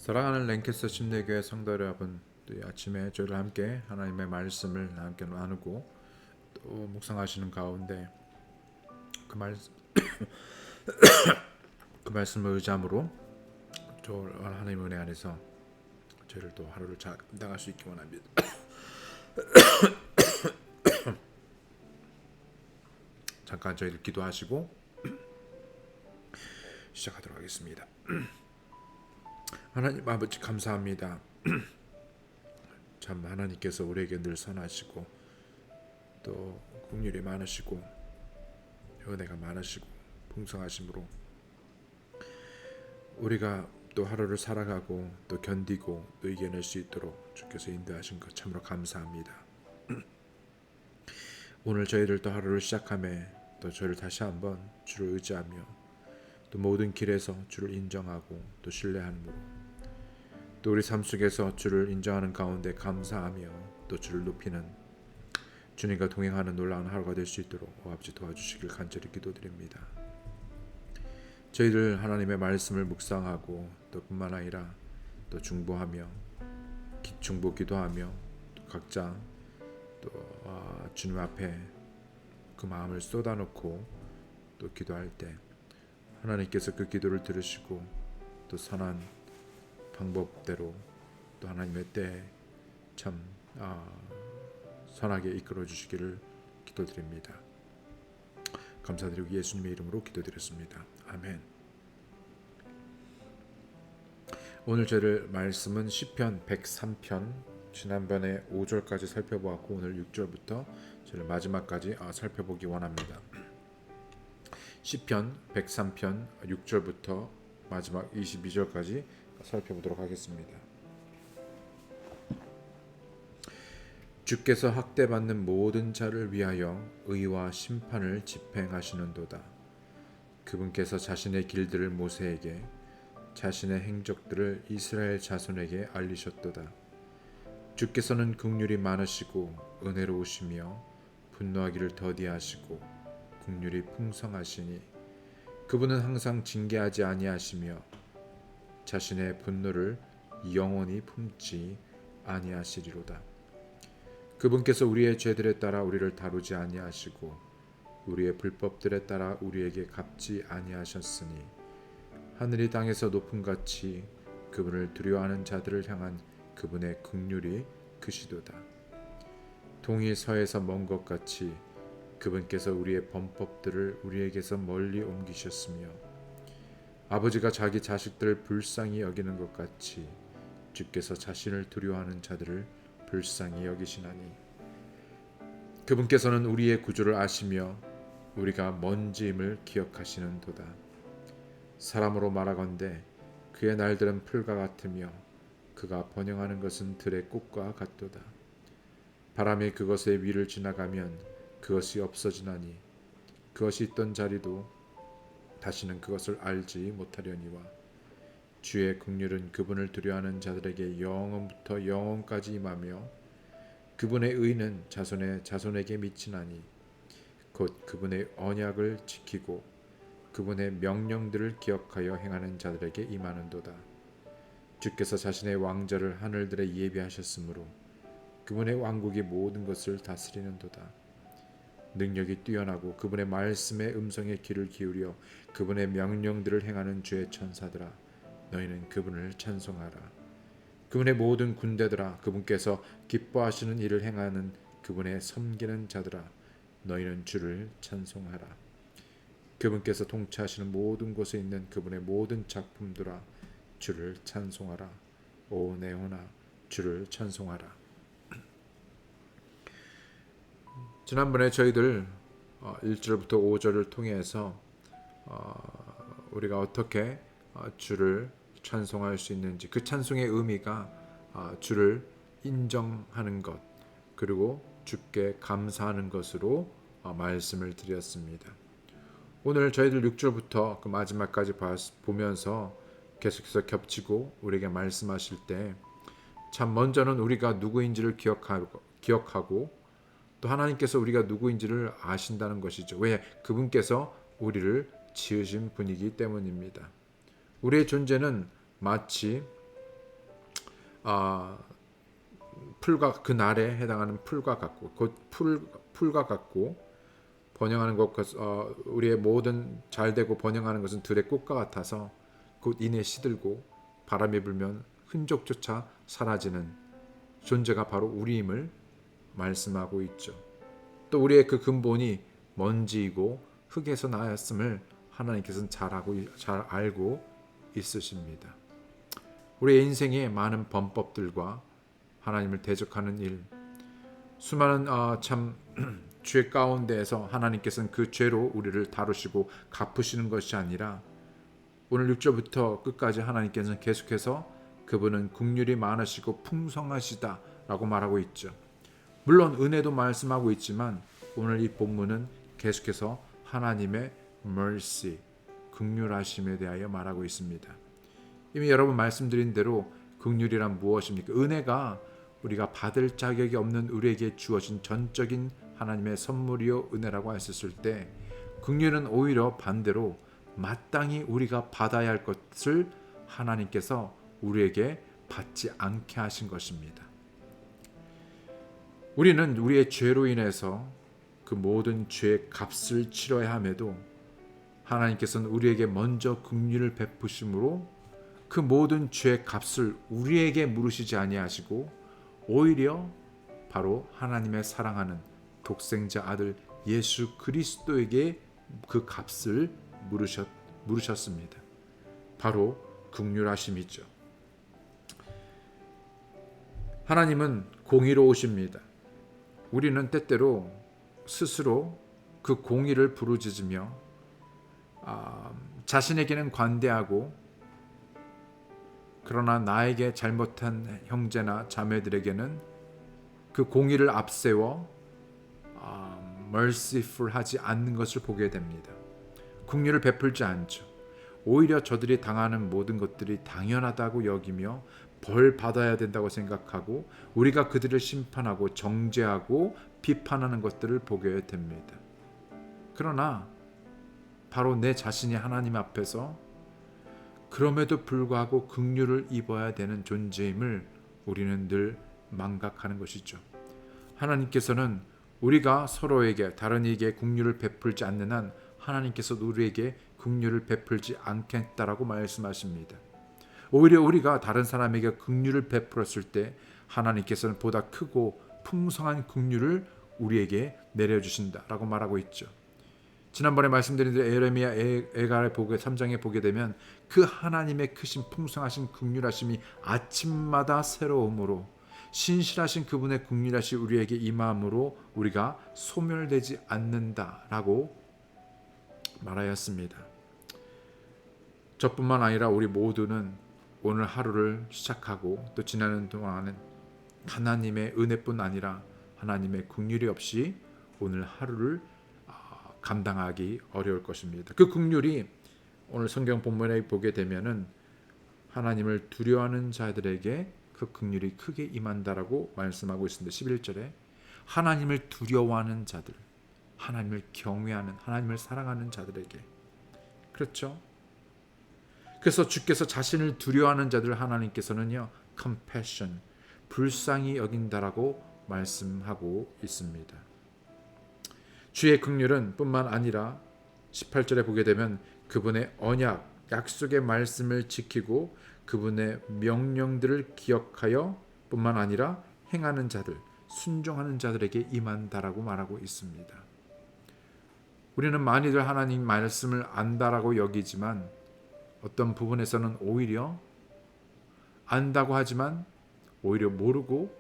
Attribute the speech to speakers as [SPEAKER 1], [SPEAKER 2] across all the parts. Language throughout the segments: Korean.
[SPEAKER 1] 사랑하는 랭캐스터 침례교회 성도 여러분, 또 이 아침에 저희를 함께 하나님의 말씀을 함께 나누고 또 묵상하시는 가운데 그, 말, 그 말씀을 의지함으로 저 하나님의 은혜 안에서 저희를 또 하루를 잘 감당할 수 있기 원합니다. 잠깐 저희를 기도하시고 시작하도록 하겠습니다. 하나님 아버지 감사합니다. 참 하나님께서 우리에게 늘 선하시고 또 긍휼이 많으시고 은혜가 많으시고 풍성하심으로 우리가 또 하루를 살아가고 또 견디고 또 이겨낼 수 있도록 주께서 인도하신 것 참으로 감사합니다. 오늘 저희들 또 하루를 시작함에 또 저를 다시 한번 주를 의지하며 또 모든 길에서 주를 인정하고 또 신뢰함으로 또 우리 삶 속에서 주를 인정하는 가운데 감사하며 또 주를 높이는 주님과 동행하는 놀라운 하루가 될 수 있도록 아버지 도와주시길 간절히 기도드립니다. 저희들 하나님의 말씀을 묵상하고 또 뿐만 아니라 또 중보하며 중보 기도하며 또 각자 또 주님 앞에 그 마음을 쏟아놓고 또 기도할 때 하나님께서 그 기도를 들으시고 또 선한 방법대로 또 하나님의 때에 참 선하게 이끌어 주시기를 기도드립니다. 감사드리고 예수님의 이름으로 기도드렸습니다. 아멘. 오늘 저를 말씀은 시편 103편 지난번에 5절까지 살펴보았고 오늘 6절부터 저를 마지막까지 살펴보기 원합니다. 시편 103편 6절부터 마지막 22절까지 살펴보도록 하겠습니다. 주께서 학대받는 모든 자를 위하여 의와 심판을 집행하시는도다. 그분께서 자신의 길들을 모세에게 자신의 행적들을 이스라엘 자손에게 알리셨도다. 주께서는 긍휼이 많으시고 은혜로우시며 분노하기를 더디하시고 긍휼이 풍성하시니 그분은 항상 징계하지 아니하시며 자신의 분노를 영원히 품지 아니하시리로다. 그분께서 우리의 죄들에 따라 우리를 다루지 아니하시고 우리의 불법들에 따라 우리에게 갚지 아니하셨으니 하늘이 땅에서 높음같이 그분을 두려워하는 자들을 향한 그분의 긍휼이 크시도다. 동이 서에서 먼 것 같이 그분께서 우리의 범법들을 우리에게서 멀리 옮기셨으며 아버지가 자기 자식들을 불쌍히 여기는 것 같이 주께서 자신을 두려워하는 자들을 불쌍히 여기시나니 그분께서는 우리의 구주를 아시며 우리가 먼지임을 기억하시는도다. 사람으로 말하건대 그의 날들은 풀과 같으며 그가 번영하는 것은 들의 꽃과 같도다. 바람이 그것의 위를 지나가면 그것이 없어지나니 그것이 있던 자리도 다시는 그것을 알지 못하려니와 주의 긍휼은 그분을 두려워하는 자들에게 영원부터 영원까지 임하며 그분의 의는 자손의 자손에게 미치나니 곧 그분의 언약을 지키고 그분의 명령들을 기억하여 행하는 자들에게 임하는도다. 주께서 자신의 왕자를 하늘들에 예비하셨으므로 그분의 왕국이 모든 것을 다스리는도다. 능력이 뛰어나고 그분의 말씀의 음성에 귀를 기울여 그분의 명령들을 행하는 주의 천사들아 너희는 그분을 찬송하라. 그분의 모든 군대들아 그분께서 기뻐하시는 일을 행하는 그분의 섬기는 자들아 너희는 주를 찬송하라. 그분께서 통치하시는 모든 곳에 있는 그분의 모든 작품들아 주를 찬송하라. 오 내 혼아 주를 찬송하라. 지난번에 저희들 1절부터 5절을 통해서 우리가 어떻게 주를 찬송할 수 있는지 그 찬송의 의미가 주를 인정하는 것 그리고 주께 감사하는 것으로 말씀을 드렸습니다. 오늘 저희들 6절부터 그 마지막까지 보면서 계속해서 겹치고 우리에게 말씀하실 때 참 먼저는 우리가 누구인지를 기억하고 또 하나님께서 우리가 누구인지를 아신다는 것이죠. 왜? 그분께서 우리를 지으신 분이기 때문입니다. 우리의 존재는 마치 아, 풀과 그 날에 해당하는 풀과 같고 곧 풀과 같고 번영하는 것 우리의 모든 잘되고 번영하는 것은 들의 꽃과 같아서 곧 이내 시들고 바람이 불면 흔적조차 사라지는 존재가 바로 우리임을 말씀하고 있죠. 또 우리의 그 근본이 먼지이고 흙에서 나였음을 하나님께서는 잘 알고 있으십니다. 우리의 인생에 많은 범법들과 하나님을 대적하는 일, 수많은 참 죄 가운데에서 하나님께서는 그 죄로 우리를 다루시고 갚으시는 것이 아니라 오늘 6절부터 끝까지 하나님께서는 계속해서 그분은 긍휼이 많으시고 풍성하시다라고 말하고 있죠. 물론 은혜도 말씀하고 있지만 오늘 이 본문은 계속해서 하나님의 mercy, 긍휼하심에 대하여 말하고 있습니다. 이미 여러분 말씀드린 대로 긍휼이란 무엇입니까? 은혜가 우리가 받을 자격이 없는 우리에게 주어진 전적인 하나님의 선물이요 은혜라고 했었을 때, 긍휼은 오히려 반대로 마땅히 우리가 받아야 할 것을 하나님께서 우리에게 받지 않게 하신 것입니다. 우리는 우리의 죄로 인해서 그 모든 죄의 값을 치러야 함에도 하나님께서는 우리에게 먼저 긍휼을 베푸심으로 그 모든 죄의 값을 우리에게 물으시지 아니하시고 오히려 바로 하나님의 사랑하는 독생자 아들 예수 그리스도에게 그 값을 물으셨습니다. 바로 긍휼하심이죠. 하나님은 공의로우십니다. 우리는 때때로 스스로 그 공의를 부르짖으며 자신에게는 관대하고 그러나 나에게 잘못한 형제나 자매들에게는 그 공의를 앞세워 merciful하지 않는 것을 보게 됩니다. 긍휼을 베풀지 않죠. 오히려 저들이 당하는 모든 것들이 당연하다고 여기며 벌 받아야 된다고 생각하고 우리가 그들을 심판하고 정죄하고 비판하는 것들을 보게 됩니다. 그러나 바로 내 자신이 하나님 앞에서 그럼에도 불구하고 긍휼을 입어야 되는 존재임을 우리는 늘 망각하는 것이죠. 하나님께서는 우리가 서로에게 다른 이에게 긍휼을 베풀지 않는 한 하나님께서 우리에게 긍휼을 베풀지 않겠다라고 말씀하십니다. 오히려 우리가 다른 사람에게 긍휼을 베풀었을 때 하나님께서는 보다 크고 풍성한 긍휼을 우리에게 내려주신다라고 말하고 있죠. 지난번에 말씀드린 대로 에레미야 에가의 3장에 보게 되면 그 하나님의 크신 풍성하신 긍휼하심이 아침마다 새로움으로 신실하신 그분의 긍휼하심이 우리에게 임함으로 우리가 소멸되지 않는다라고 말하였습니다. 저뿐만 아니라 우리 모두는 오늘 하루를 시작하고 또 지나는 동안은 하나님의 은혜뿐 아니라 하나님의 긍휼이 없이 오늘 하루를 감당하기 어려울 것입니다. 그 긍휼이 오늘 성경 본문에 보게 되면은 하나님을 두려워하는 자들에게 그 긍휼이 크게 임한다라고 말씀하고 있습니다. 11절에 하나님을 두려워하는 자들, 하나님을 경외하는, 하나님을 사랑하는 자들에게. 그렇죠? 그래서 주께서 자신을 두려워하는 자들 하나님께서는요, compassion, 불쌍히 여긴다라고 말씀하고 있습니다. 주의 긍휼은 뿐만 아니라 18절에 보게 되면 그분의 언약, 약속의 말씀을 지키고 그분의 명령들을 기억하여 뿐만 아니라 행하는 자들, 순종하는 자들에게 임한다라고 말하고 있습니다. 우리는 많이들 하나님 말씀을 안다라고 여기지만 어떤 부분에서는 오히려 안다고 하지만 오히려 모르고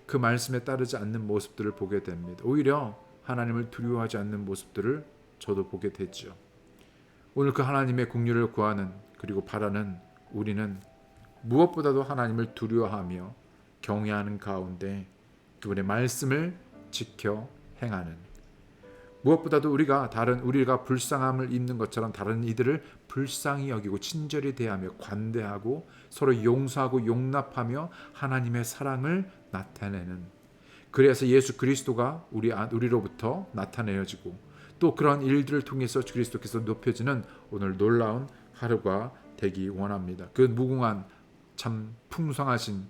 [SPEAKER 1] 그 말씀에 따르지 않는 모습들을 보게 됩니다. 오히려 하나님을 두려워하지 않는 모습들을 저도 보게 됐죠. 오늘 그 하나님의 긍휼을 구하는 그리고 바라는 우리는 무엇보다도 하나님을 두려워하며 경외하는 가운데 그분의 말씀을 지켜 행하는, 무엇보다도 우리가 불쌍함을 입는 것처럼 다른 이들을 불쌍히 여기고 친절히 대하며 관대하고 서로 용서하고 용납하며 하나님의 사랑을 나타내는, 그래서 예수 그리스도가 우리로부터 나타내어지고 또 그런 일들을 통해서 그리스도께서 높여지는 오늘 놀라운 하루가 되기 원합니다. 그 무궁한 참 풍성하신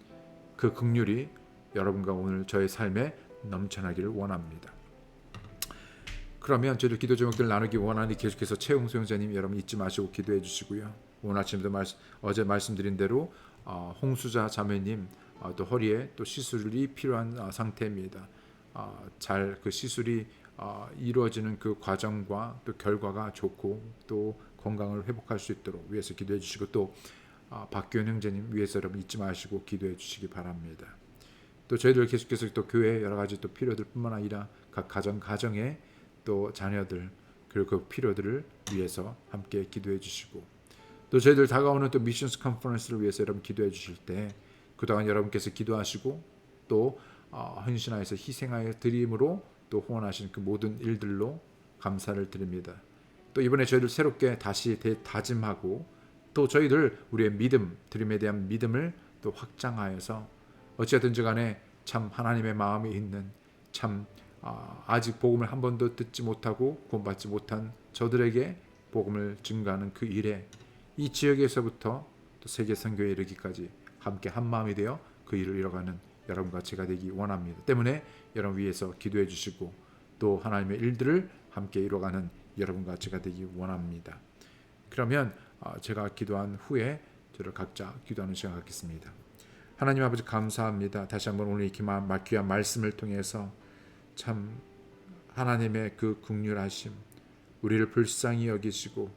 [SPEAKER 1] 그 긍휼이 여러분과 오늘 저의 삶에 넘쳐나기를 원합니다. 그러면 저희들 기도 제목들 나누기 원하니 계속해서 최홍수 형제님 여러분 잊지 마시고 기도해 주시고요. 오늘 아침에도 어제 말씀드린 대로 홍수자 자매님 또 허리에 또 시술이 필요한 상태입니다. 잘 그 시술이 이루어지는 그 과정과 또 결과가 좋고 또 건강을 회복할 수 있도록 위해서 기도해 주시고 또 박규현 형제님 위해서 여러분 잊지 마시고 기도해 주시기 바랍니다. 또 저희들 계속해서 또 교회 여러 가지 또 필요들뿐만 아니라 각 가정에 또 자녀들 그리고 그 필요들을 위해서 함께 기도해 주시고 또 저희들 다가오는 또 미션스 컨퍼런스를 위해서 여러분 기도해 주실 때 그동안 여러분께서 기도하시고 또 헌신하여서 희생하여 드림으로 또 후원하신 그 모든 일들로 감사를 드립니다. 또 이번에 저희들 새롭게 다시 다짐하고 또 저희들 우리의 믿음, 드림에 대한 믿음을 또 확장하여서 어찌하든지 간에 참 하나님의 마음이 있는 참 아직 복음을 한 번도 듣지 못하고 구원받지 못한 저들에게 복음을 증거하는 그 일에 이 지역에서부터 또 세계 선교에 이르기까지 함께 한 마음이 되어 그 일을 이뤄가는 여러분과 제가 되기 원합니다. 때문에 여러분 위해서 기도해 주시고 또 하나님의 일들을 함께 이뤄가는 여러분과 제가 되기 원합니다. 그러면 제가 기도한 후에 저를 각자 기도하는 시간 갖겠습니다. 하나님 아버지 감사합니다. 다시 한번 오늘 이 귀한 말씀을 통해서 참 하나님의 그 긍휼하심 우리를 불쌍히 여기시고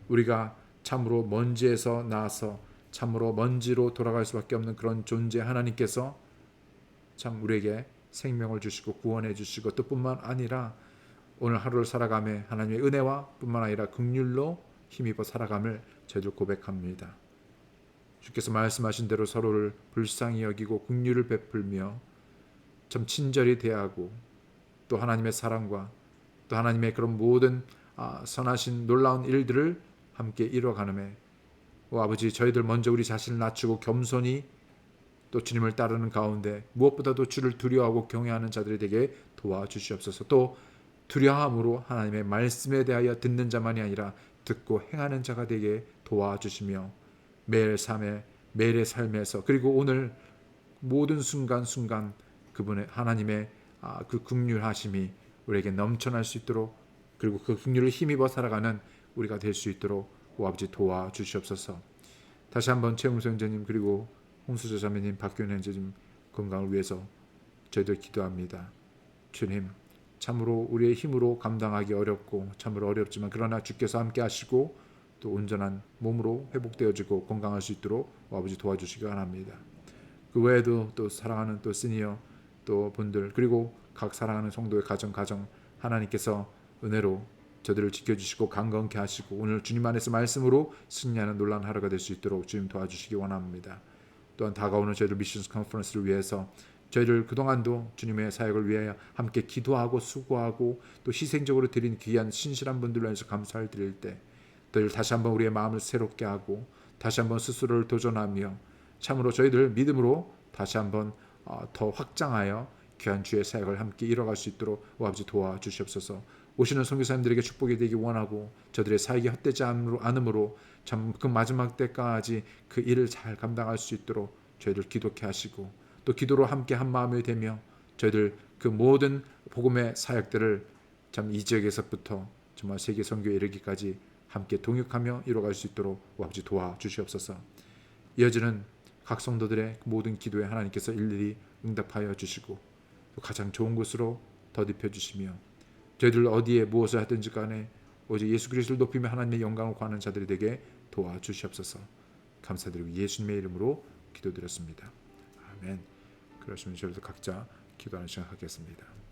[SPEAKER 1] 우리가 참으로 먼지에서 나서 참으로 먼지로 돌아갈 수밖에 없는 그런 존재 하나님께서 참 우리에게 생명을 주시고 구원해 주시고 또 뿐만 아니라 오늘 하루를 살아가며 하나님의 은혜와 뿐만 아니라 긍휼로 힘입어 살아감을 저희들 고백합니다. 주께서 말씀하신 대로 서로를 불쌍히 여기고 긍휼을 베풀며 참 친절히 대하고 또 하나님의 사랑과 또 하나님의 그런 모든 선하신 놀라운 일들을 함께 이뤄가는에 아버지 저희들 먼저 우리 자신을 낮추고 겸손히 또 주님을 따르는 가운데 무엇보다도 주를 두려워하고 경외하는 자들이 되게 도와주시옵소서. 또 두려움으로 하나님의 말씀에 대하여 듣는 자만이 아니라 듣고 행하는 자가 되게 도와주시며 매일의 삶에서 그리고 오늘 모든 순간순간 그분의 하나님의 그 긍휼하심이 우리에게 넘쳐날 수 있도록 그리고 그 긍휼을 힘입어 살아가는 우리가 될 수 있도록 아버지 도와주시옵소서. 다시 한번 최홍수 형제님 그리고 홍수자 자매님 박규현 형제님 건강을 위해서 저희들 기도합니다. 주님 참으로 우리의 힘으로 감당하기 어렵고 참으로 어렵지만 그러나 주께서 함께 하시고 또 온전한 몸으로 회복되어지고 건강할 수 있도록 아버지 도와주시기 바랍니다. 그 외에도 또 사랑하는 또 시니어 또 분들 그리고 각 사랑하는 성도의 가정 하나님께서 은혜로 저들을 지켜주시고 강건케 하시고 오늘 주님 안에서 말씀으로 승리하는 놀라운 하루가 될 수 있도록 주님 도와주시기 원합니다. 또한 다가오는 저희들 미션스 컨퍼런스를 위해서 저희들 그동안도 주님의 사역을 위하여 함께 기도하고 수고하고 또 희생적으로 드린 귀한 신실한 분들로 인해서 감사를 드릴 때 저희들 다시 한번 우리의 마음을 새롭게 하고 다시 한번 스스로를 도전하며 참으로 저희들 믿음으로 다시 한번 더 확장하여 귀한 주의 사역을 함께 이뤄갈 수 있도록 아버지 도와주시옵소서. 오시는 선교사님들에게 축복이 되기 원하고 저들의 사역이 헛되지 않으므로 참 그 마지막 때까지 그 일을 잘 감당할 수 있도록 저희들 기도케 하시고 또 기도로 함께 한 마음이 되며 저희들 그 모든 복음의 사역들을 참 이 지역에서부터 정말 세계 선교에 이르기까지 함께 동역하며 이뤄갈 수 있도록 아버지 도와주시옵소서. 이어지는 각 성도들의 모든 기도에 하나님께서 일일이 응답하여 주시고 또 가장 좋은 곳으로 더딥혀 주시며 저희들 어디에 무엇을 하든지 간에 오직 예수 그리스도를 높이며 하나님의 영광을 구하는 자들이 되게 도와주시옵소서. 감사드리고 예수님의 이름으로 기도드렸습니다. 아멘. 그러시면 저희도 각자 기도하는 시간 갖겠습니다.